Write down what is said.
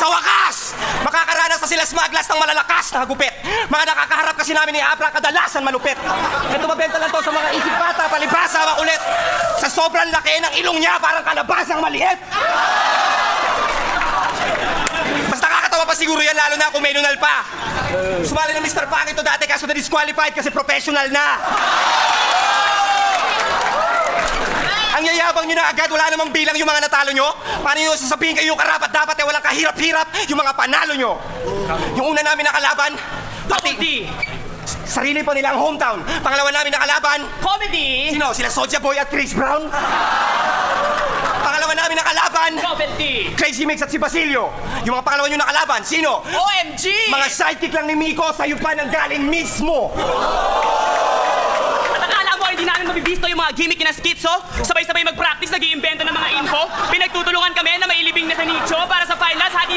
wakas! Makakaranas na sila smugglers ng malalakas na hagupit. Mga nakakaharap kasi namin ni Abra kadalasan malupit. Kaya tumabenta lang to sa mga isip bata, palibasa, makulit. Sa sobrang laki ng ilong niya, parang kalabasang maliit. Mas nakakatawa pa siguro yan, lalo na kung may nunal pa. Sumali ng Mr. Pangit to dati kaso na-disqualified kasi professional na. Ang yayabang nyo na agad, wala namang bilang yung mga natalo nyo. Paano nyo sasabihin kayo yung karapat dapat walang kahirap-hirap yung mga panalo nyo? Yung una namin nakalaban, Comedy! sarili po nila ang hometown. Pangalawa namin nakalaban, Comedy! sino? Sila Soulja Boy at Chris Brown? Pangalawa namin nakalaban, Comedy! Crazy Mix at si Basilio. Yung mga pangalawa nyo nakalaban, sino? OMG! Mga sidekick lang ni Miko, sa'yo pa nang galing mismo. At akala mo hindi namin mabibisto yung mga gimmick na skitso? Sabay-sabay mag-practice, nag-iimbento ng mga info? Pinagtutulungan kami na mailibing na sa nicho para sa finals, hati